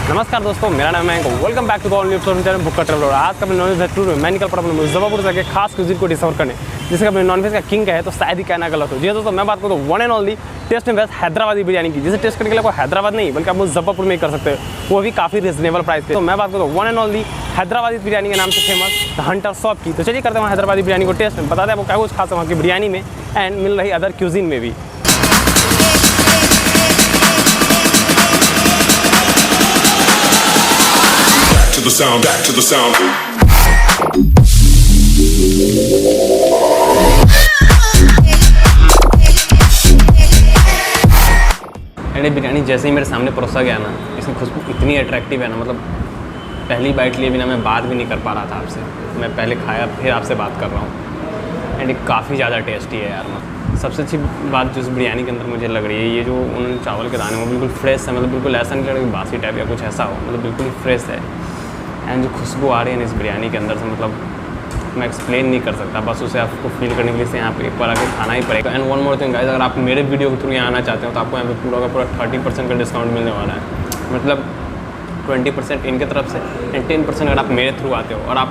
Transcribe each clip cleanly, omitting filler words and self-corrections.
नमस्कार दोस्तों, मेरा नाम है welcome back to the all new channel Bhukkhar traveller. आज का नॉन वेज टूर में मैं निकल पड़ा मुजफ्फरपुर से आके खास क्यूजिन को डिस्कवर करने, जिसका अपने नॉन वेज का किंग है तो शायद ही कहना गलत हो। जी दोस्तों, मैं बात करूँ तो वन एंड ओनली टेस्ट में बेस्ट हैदराबादी बिरयानी की, जिसे टेस्ट करने के लिए कोई हैदराबाद नहीं बल्कि आप मुजफ्फरपुर में ही कर सकते हो, वो भी काफ़ी रिजनेबल प्राइस पे। तो मैं बात करूँ one and only Hyderabadi biryani के नाम से फेमस द हंटर शॉप की। तो चलिए करते हैं हैदराबादी बिरयानी को टेस्ट, बताते हैं आपको क्या कुछ खास है वहाँ की बिरयानी में एंड मिल रही अदर क्यूजिन में भी। To the sound, back to the sound. And biryani जैसे ही मेरे सामने परोसा गया ना, इसकी खुशबू इतनी अट्रैक्टिव है ना, मतलब पहली बाइट लिए बिना मैं बात भी नहीं कर पा रहा था आपसे। मैं पहले खाया फिर आपसे बात कर रहा हूँ एंड ये काफ़ी ज़्यादा टेस्टी है यार। सबसे अच्छी बात जो इस बिरयानी के अंदर मुझे लग रही है, ये जो उन्होंने चावल के दाने वो बिल्कुल फ्रेश है, मतलब बिल्कुल ऐसा नहीं लग रहा कि बासी टाइप या कुछ ऐसा हो, मतलब बिल्कुल फ्रेश है। एंड जो खुशबू आ रही है ना इस बिरयानी के अंदर से, मतलब मैं एक्सप्लेन नहीं कर सकता, बस उसे आपको फील करने के लिए यहाँ पे एक बार आके खाना ही पड़ेगा। And one more thing guys, अगर आप मेरे वीडियो के थ्रू यहाँ आना चाहते हो तो आपको यहाँ पे पूरा का पूरा 30% का डिस्काउंट मिलने वाला है। मतलब 20% इनके तरफ से एंड 10% अगर आप मेरे थ्रू आते हो। और आप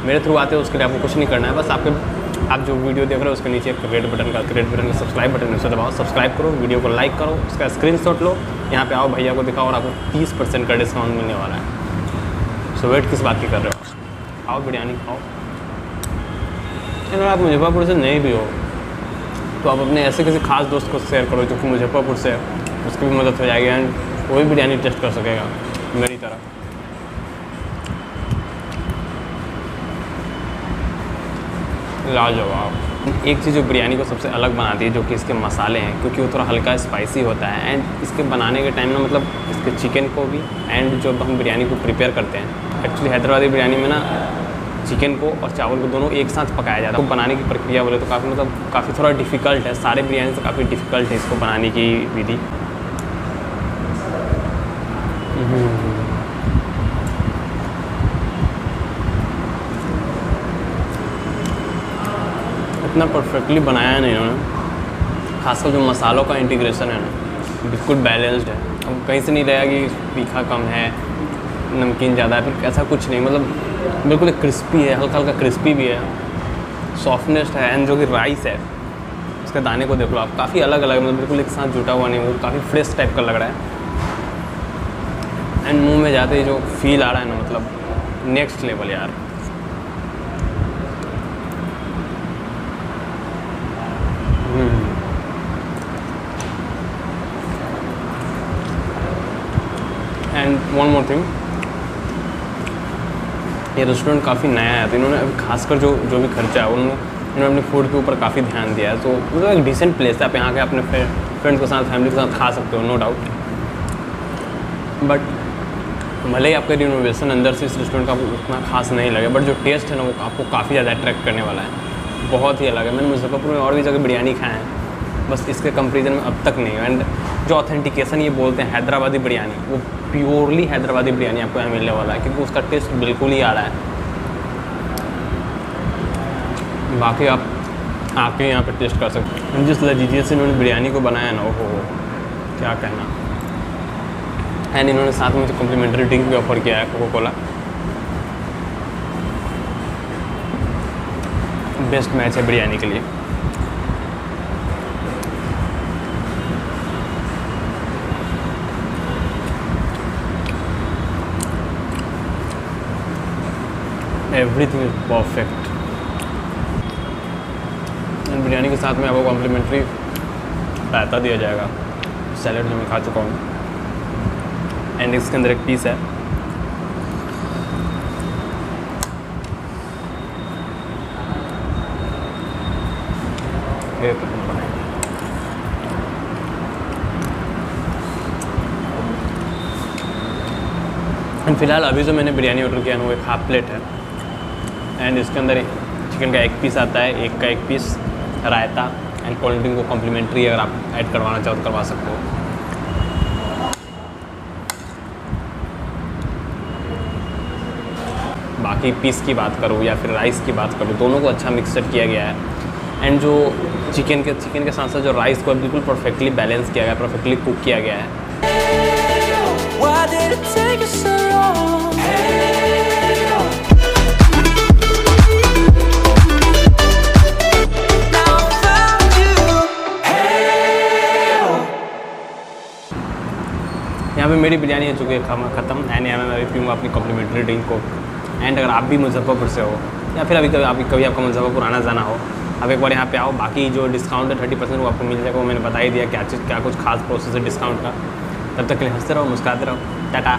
मेरे थ्रू आते हो उसके लिए आपको कुछ नहीं करना है, बस आप जो वीडियो देख रहे हो उसके नीचे एक रेड बटन का सब्सक्राइब बटन है, उसे दबाओ, सब्सक्राइब करो, वीडियो को लाइक करो, उसका स्क्रीनशॉट लो, यहाँ पे आओ, भैया को दिखाओ और आपको 30% का डिस्काउंट मिलने वाला है। सो वेट किस बात की कर रहे हो, आओ बिरयानी खाओ। अगर आप मुजफ्फरपुर से नहीं भी हो तो आप अपने ऐसे किसी खास दोस्त को शेयर करो जो कि मुजफ्फरपुर से है, उसकी भी मदद हो जाएगी एंड वो भी बिरयानी टेस्ट कर सकेगा मेरी तरह। लाजवाब। एक चीज़ जो बिरयानी को सबसे अलग बनाती है जो कि इसके मसाले हैं, क्योंकि वो थोड़ा हल्का स्पाइसी होता है एंड इसके बनाने के टाइम ना, मतलब इसके चिकन को भी एंड जब हम बिरयानी को प्रिपेयर करते हैं, एक्चुअली हैदराबादी बिरयानी में ना चिकन को और चावल को दोनों एक साथ पकाया जाता है। तो बनाने की प्रक्रिया बोले तो काफ़ी थोड़ा डिफ़िकल्ट है, सारे बिरयानी से काफ़ी डिफ़िकल्ट है इसको बनाने की विधि। इतना परफेक्टली बनाया है ना इन्होंने, खासकर जो मसालों का इंटीग्रेशन है ना बिल्कुल बैलेंस्ड है। अब कहीं से नहीं लगा कि तीखा कम है, नमकीन ज़्यादा है, फिर ऐसा कुछ नहीं, मतलब बिल्कुल क्रिस्पी है, हल्का हल्का क्रिस्पी भी है, सॉफ्टनेस है। एंड जो कि राइस है उसके दाने को देख लो आप, काफ़ी अलग अलग, मतलब बिल्कुल एक साथ जुटा हुआ नहीं, वो काफ़ी फ्रेश टाइप का लग रहा है। एंड मुंह में जाते ही जो फील आ रहा है ना, मतलब नेक्स्ट लेवल यार। एंड वन मोर थिंग, ये रेस्टोरेंट काफ़ी नया है तो इन्होंने अभी खासकर जो भी खर्चा है इन्होंने अपने फूड के ऊपर काफ़ी ध्यान दिया है। तो मतलब एक डिसेंट प्लेस है, आप यहाँ के अपने फ्रेंड्स के साथ, फैमिली के साथ खा सकते हो, नो डाउट। बट भले ही आपका रिनोवेशन अंदर से इस रेस्टोरेंट का उतना खास नहीं लगे, बट जो टेस्ट है ना वो आपको काफ़ी ज़्यादा अट्रैक्ट करने वाला है, बहुत ही अलग है। मैंने मुजफ्फरपुर में और भी जगह बिरयानी खाए हैं, बस इसके कंपेरिजन में अब तक नहीं है। एंड जो ऑथेंटिकेशन ये बोलते हैं हैदराबादी बिरयानी, वो प्योरली हैदराबादी बिरयानी आपको यहाँ मिलने वाला है, क्योंकि उसका टेस्ट बिल्कुल ही आ रहा है। बाकी आप आके यहाँ पे टेस्ट कर सकते हैं। जिस लजीजियत से इन्होंने बिरयानी को बनाया ना, वो क्या कहना। एंड इन्होंने साथ में मुझे कॉम्प्लीमेंट्री ड्रिंक भी ऑफर किया है, कोका कोला। बेस्ट मैच है बिरयानी के लिए। Everything is perfect. And biryani के साथ में आपको कॉम्प्लीमेंट्री रायता दिया जाएगा, सैलेड जो मैं खा चुका हूँ। एंड इसके अंदर एक पीस है, एंड फिलहाल अभी जो मैंने बिरयानी ऑर्डर किया है वो एक हाफ प्लेट है। एंड इसके अंदर चिकन का एक पीस आता है, एक का एक piece raita and cold drink को कॉम्प्लीमेंट्री अगर आप ऐड करवाना चाहो तो करवा सकते हो। बाकी पीस की बात करूँ या फिर राइस की बात करूँ, दोनों को अच्छा मिक्सड किया गया है। एंड जो चिकन के साथ साथ जो राइस को बिल्कुल परफेक्टली बैलेंस किया गया है, परफेक्टली कुक किया गया है। यहाँ पे मेरी बिरयानी हो चुकी है ख़त्म। एंड यहाँ मैं अभी पीऊँगा अपनी कॉम्प्लीमेंट्री ड्रिंक को। एंड अगर आप भी मुजफ्फरपुर से हो या फिर अभी कभी आपका मुजफ्फरपुर आना जाना हो, आप एक बार यहाँ पे आओ। बाकी जो डिस्काउंट है 30% वो आपको मिल जाएगा, वो मैंने बता ही दिया क्या कुछ खास प्रोसेस है डिस्काउंट का। तब तक के लिए हंसते रहो, मुस्कुराते रहो, टाटा।